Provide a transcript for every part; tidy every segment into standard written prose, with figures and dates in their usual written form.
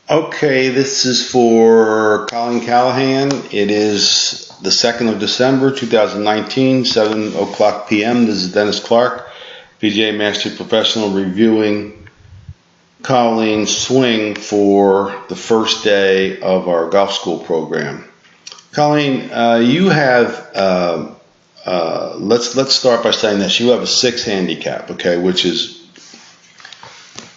Okay, this is for Colin Callahan. It is the 2nd of December, 2019, 7 o'clock p.m. This is Dennis Clark, PGA Master Professional, reviewing Colleen's swing for the first day of our golf school program. Colleen, you have, let's start by saying this. You have a 6 handicap, okay, which is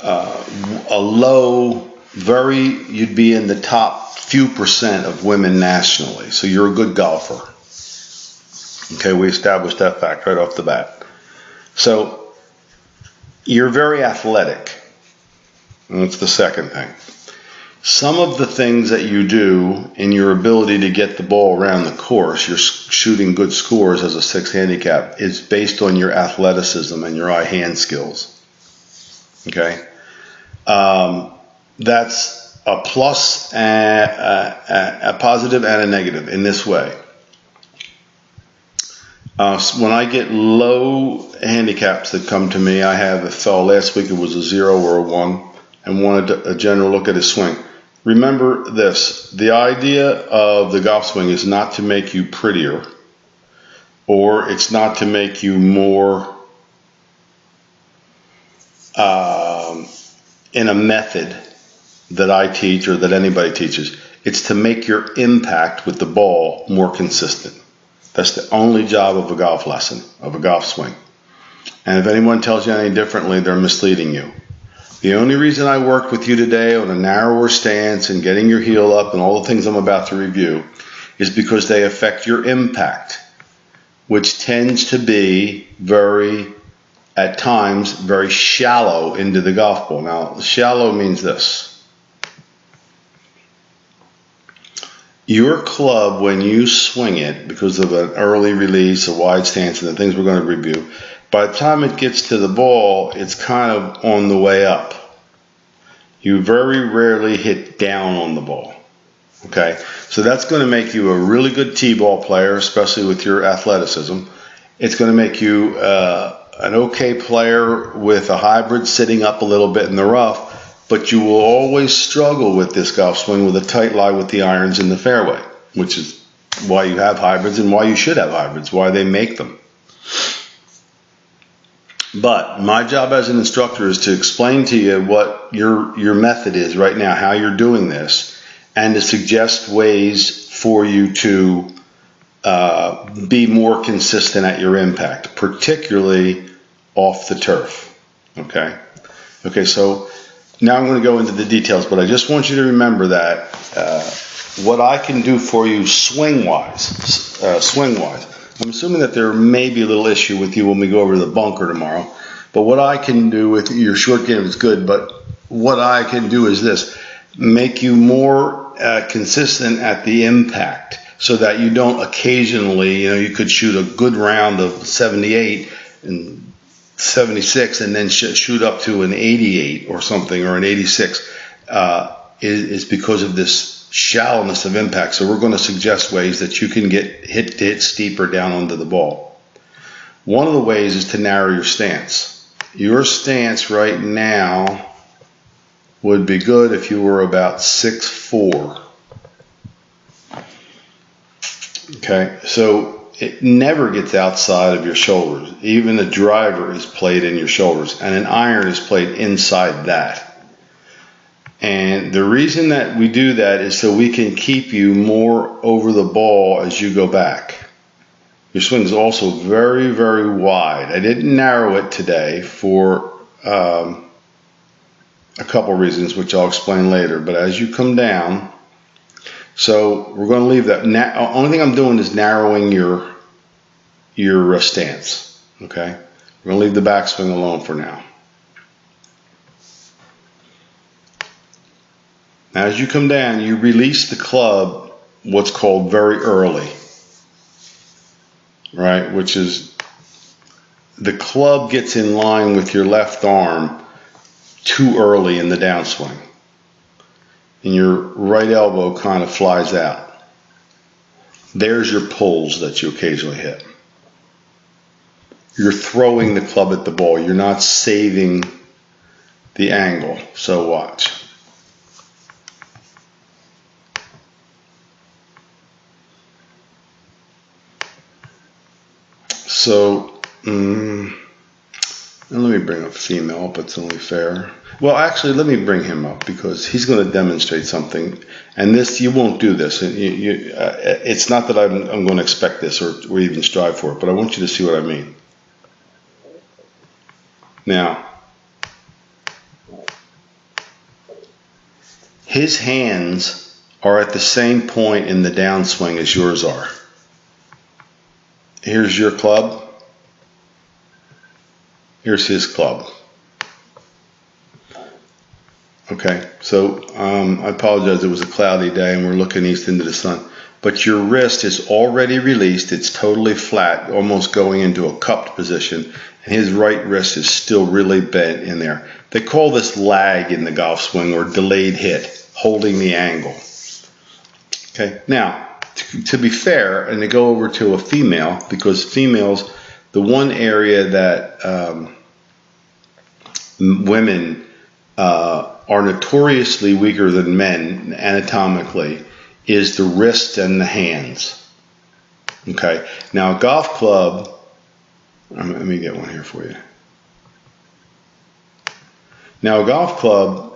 a low, you'd be in the top few percent of women nationally. So you're a good golfer. Okay, we established that fact right off the bat. So you're very athletic. And that's the second thing. Some of the things that you do in your ability to get the ball around the course, you're shooting good scores as a 6 handicap, is based on your athleticism and your eye-hand skills. Okay? That's a plus, a positive and a negative in this way. When I get low handicaps that come to me, I have a fellow last week, it was a 0 or a 1, and wanted a general look at his swing. Remember this, the idea of the golf swing is not to make you prettier, or it's not to make you more in a method that I teach or that anybody teaches. It's to make your impact with the ball more consistent. That's the only job of a golf lesson, of a golf swing. And if anyone tells you any differently, they're misleading you. The only reason I worked with you today on a narrower stance and getting your heel up and all the things I'm about to review is because they affect your impact, which tends to be at times, very shallow into the golf ball. Now, shallow means this. Your club, when you swing it, because of an early release, a wide stance, and the things we're going to review, by the time it gets to the ball, it's kind of on the way up. You very rarely hit down on the ball. Okay? So that's going to make you a really good T-ball player, especially with your athleticism. It's going to make you an okay player with a hybrid sitting up a little bit in the rough, but you will always struggle with this golf swing with a tight lie with the irons in the fairway, which is why you have hybrids and why you should have hybrids, why they make them. But my job as an instructor is to explain to you what your method is right now, how you're doing this, and to suggest ways for you to be more consistent at your impact, particularly off the turf. Okay? Okay, so now I'm going to go into the details, but I just want you to remember that what I can do for you swing-wise, I'm assuming that there may be a little issue with you when we go over to the bunker tomorrow, but what I can do with your short game is good, but what I can do is this, make you more consistent at the impact so that you don't occasionally, you could shoot a good round of 78 and 76 and then shoot up to an 88 or something, or an 86, is because of this shallowness of impact. So we're going to suggest ways that you can hit steeper down onto the ball. One of the ways is to narrow your stance. Your stance right now would be good if you were about 6'4". Okay, so it never gets outside of your shoulders. Even a driver is played in your shoulders, and an iron is played inside that. And the reason that we do that is so we can keep you more over the ball as you go back. Your swing is also very, very wide. I didn't narrow it today for a couple reasons, which I'll explain later. But as you come down, so we're going to leave that. Only thing I'm doing is narrowing your stance. Okay, we're going to leave the backswing alone for now. Now, as you come down, you release the club what's called very early, right? Which is the club gets in line with your left arm too early in the downswing, and your right elbow kind of flies out. There's your pulls that you occasionally hit. You're throwing the club at the ball. You're not saving the angle. So watch. So, and let me bring up female up, it's only fair. Well, actually, let me bring him up because he's going to demonstrate something. And this, you won't do this. It's not that I'm going to expect this or even strive for it, but I want you to see what I mean. Now, his hands are at the same point in the downswing as yours are. Here's your club. Here's his club. Okay, so I apologize, it was a cloudy day and we're looking east into the sun. But your wrist is already released, it's totally flat, almost going into a cupped position. And his right wrist is still really bent in there. They call this lag in the golf swing or delayed hit, holding the angle. Okay, now, to be fair, and to go over to a female, because females, the one area that women are notoriously weaker than men anatomically is the wrist and the hands. Okay, now a golf club, let me get one here for you. Now a golf club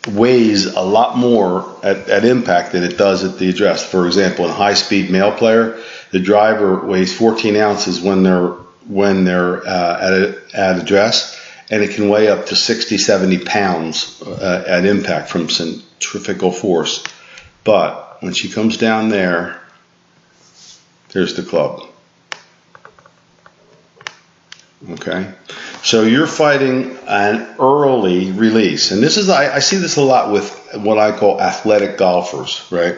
weighs a lot more at impact than it does at the address. For example, in a high-speed male player, the driver weighs 14 ounces when they're at address. And it can weigh up to 60, 70 pounds at impact from centrifugal force. But when she comes down there, there's the club. Okay? So you're fighting an early release. And this is, I see this a lot with what I call athletic golfers, right?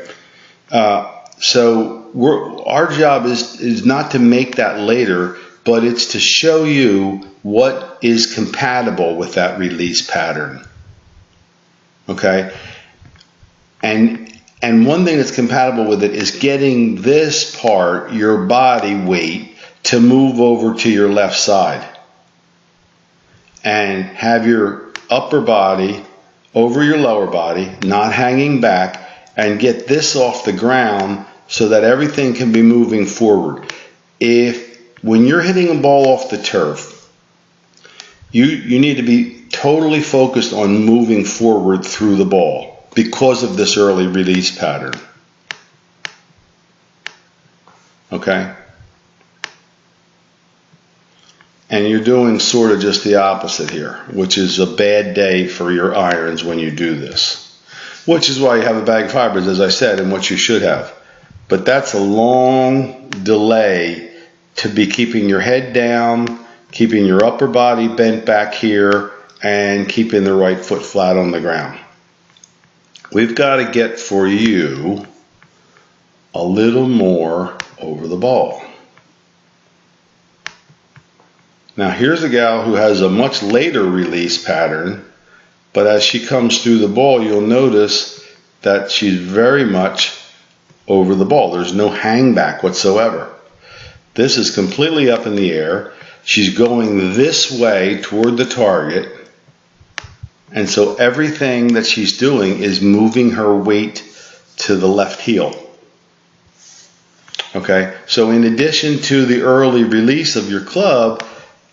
So our job is not to make that later, but it's to show you what is compatible with that release pattern. Okay? And one thing that's compatible with it is getting this part, your body weight, to move over to your left side. And have your upper body over your lower body, not hanging back, and get this off the ground so that everything can be moving forward. When you're hitting a ball off the turf, you need to be totally focused on moving forward through the ball because of this early release pattern. Okay? And you're doing sort of just the opposite here, which is a bad day for your irons when you do this. Which is why you have a bag of hybrids, as I said, and what you should have. But that's a long delay to be keeping your head down, keeping your upper body bent back here, and keeping the right foot flat on the ground. We've got to get for you a little more over the ball. Now here's a gal who has a much later release pattern, but as she comes through the ball, you'll notice that she's very much over the ball. There's no hang back whatsoever. This is completely up in the air. She's going this way toward the target. And so everything that she's doing is moving her weight to the left heel. Okay, so in addition to the early release of your club,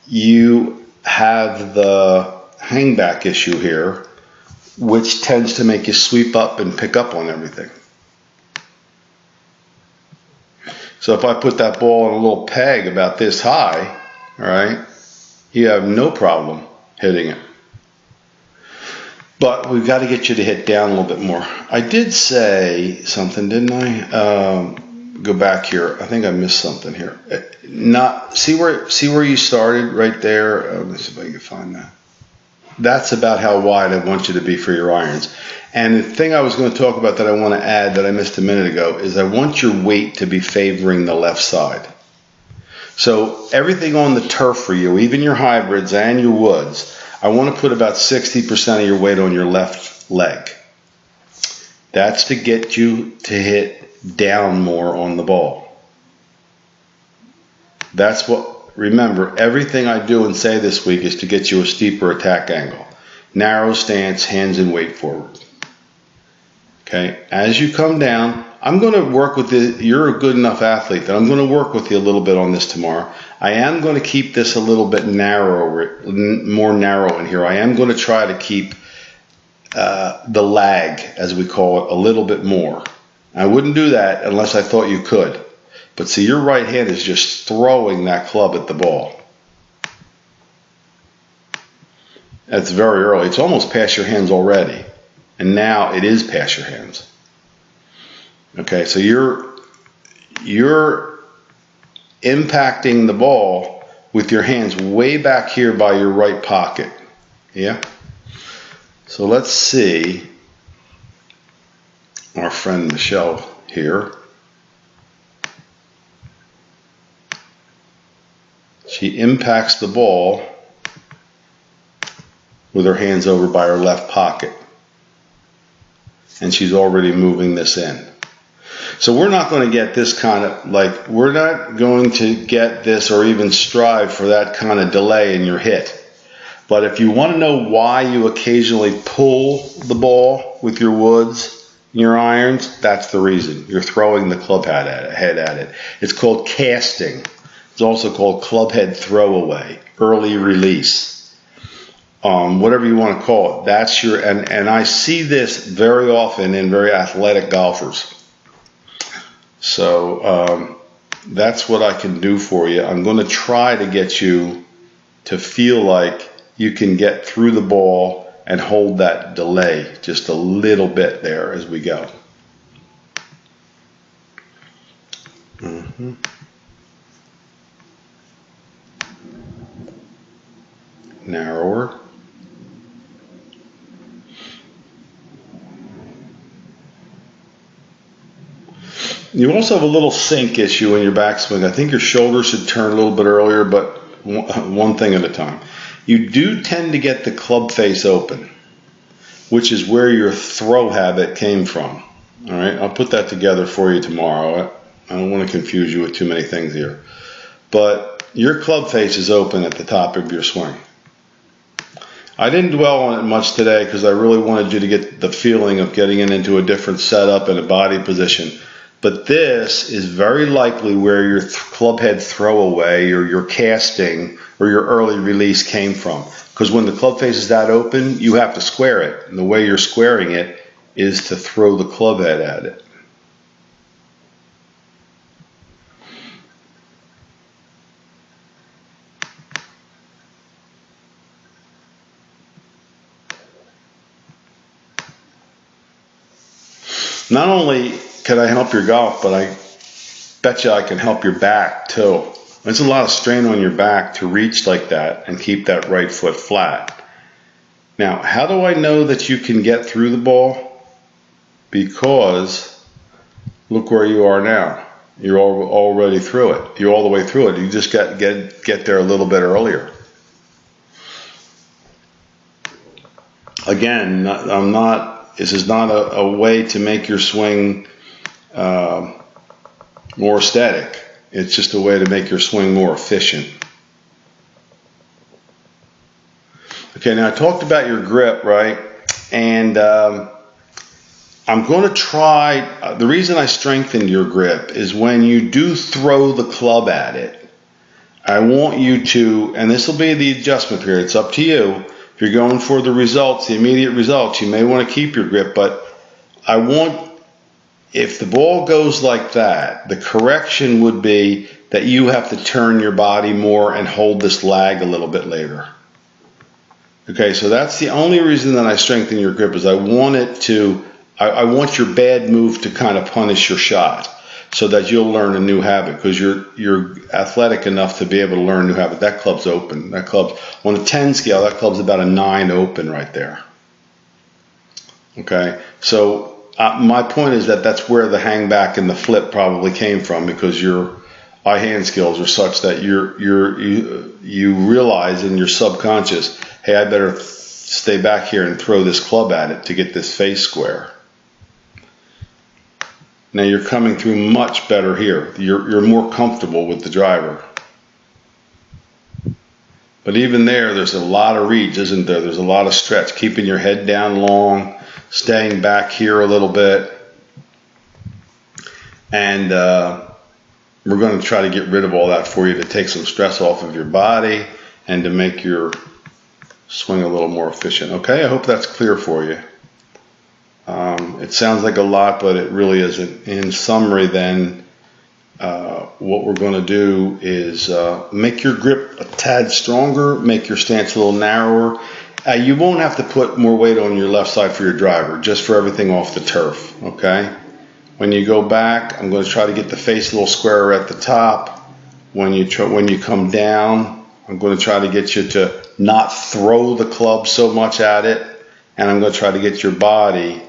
you have the hang back issue here, which tends to make you sweep up and pick up on everything. So if I put that ball in a little peg about this high, all right, you have no problem hitting it. But we've got to get you to hit down a little bit more. I did say something, didn't I? Go back here. I think I missed something here. See where you started right there. Let me see if I can find that. That's about how wide I want you to be for your irons. And the thing I was going to talk about that I want to add that I missed a minute ago is I want your weight to be favoring the left side. So everything on the turf for you, even your hybrids and your woods, I want to put about 60% of your weight on your left leg. That's to get you to hit down more on the ball. That's what, remember, everything I do and say this week is to get you a steeper attack angle. Narrow stance, hands and weight forward. Okay, as you come down, I'm going to work with you're a good enough athlete that I'm going to work with you a little bit on this tomorrow. I am going to keep this a little bit narrower, more narrow in here. I am going to try to keep the lag, as we call it, a little bit more. I wouldn't do that unless I thought you could. But see, your right hand is just throwing that club at the ball. That's very early. It's almost past your hands already. And now it is past your hands. Okay, so you're impacting the ball with your hands way back here by your right pocket. Yeah? So let's see our friend Michelle here. She impacts the ball with her hands over by her left pocket. And she's already moving this in. So we're not going to get this kind of, like, we're not going to get this or even strive for that kind of delay in your hit. But if you want to know why you occasionally pull the ball with your woods, your irons, that's the reason. You're throwing the club head at it. It's called casting. It's also called club head throwaway, early release. Whatever you want to call it. That's your, and I see this very often in very athletic golfers. So that's what I can do for you. I'm going to try to get you to feel like you can get through the ball and hold that delay just a little bit there as we go. Narrower. You also have a little sink issue in your backswing. I think your shoulders should turn a little bit earlier, but one thing at a time. You do tend to get the club face open, which is where your throw habit came from. All right, I'll put that together for you tomorrow. I don't want to confuse you with too many things here. But your club face is open at the top of your swing. I didn't dwell on it much today because I really wanted you to get the feeling of getting it into a different setup and a body position. But this is very likely where your club head throwaway or your casting or your early release came from. Because when the club face is that open, you have to square it. And the way you're squaring it is to throw the club head at it. Not only can I help your golf, but I bet you I can help your back too. There's a lot of strain on your back to reach like that and keep that right foot flat. Now, how do I know that you can get through the ball? Because look where you are now. You're already through it. You're all the way through it. You just got to get there a little bit earlier. Again, this is not a way to make your swing more static. It's just a way to make your swing more efficient. Okay, now I talked about your grip, right? And I'm going to try, the reason I strengthened your grip is when you do throw the club at it, I want you to, and this will be the adjustment period, it's up to you. If you're going for the results, the immediate results, you may want to keep your grip, but I want, if the ball goes like that, the correction would be that you have to turn your body more and hold this lag a little bit later. Okay, so that's the only reason that I strengthen your grip is I want it to, I want your bad move to kind of punish your shot so that you'll learn a new habit because you're athletic enough to be able to learn a new habit. That club's open. That club's, on a 10 scale, that club's about a 9 open right there. Okay, so my point is that that's where the hang back and the flip probably came from because your eye-hand skills are such that you realize in your subconscious, hey, I better stay back here and throw this club at it to get this face square. Now you're coming through much better here. You're more comfortable with the driver. But even there's a lot of reach, isn't there? There's a lot of stretch, keeping your head down long, staying back here a little bit. And we're going to try to get rid of all that for you to take some stress off of your body and to make your swing a little more efficient. Okay, I hope that's clear for you. It sounds like a lot, but it really isn't. In summary, then, what we're going to do is make your grip a tad stronger, make your stance a little narrower. You won't have to put more weight on your left side for your driver, just for everything off the turf, okay? When you go back, I'm going to try to get the face a little squarer at the top. When you come down, I'm going to try to get you to not throw the club so much at it, and I'm going to try to get your body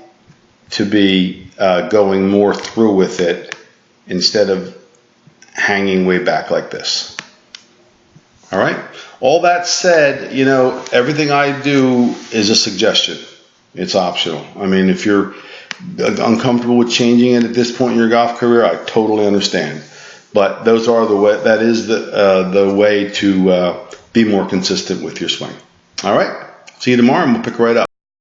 to be going more through with it instead of hanging way back like this. All right? All that said, you know, everything I do is a suggestion. It's optional. I mean, if you're uncomfortable with changing it at this point in your golf career, I totally understand. But those are that is the way to be more consistent with your swing. All right? See you tomorrow and we'll pick right up.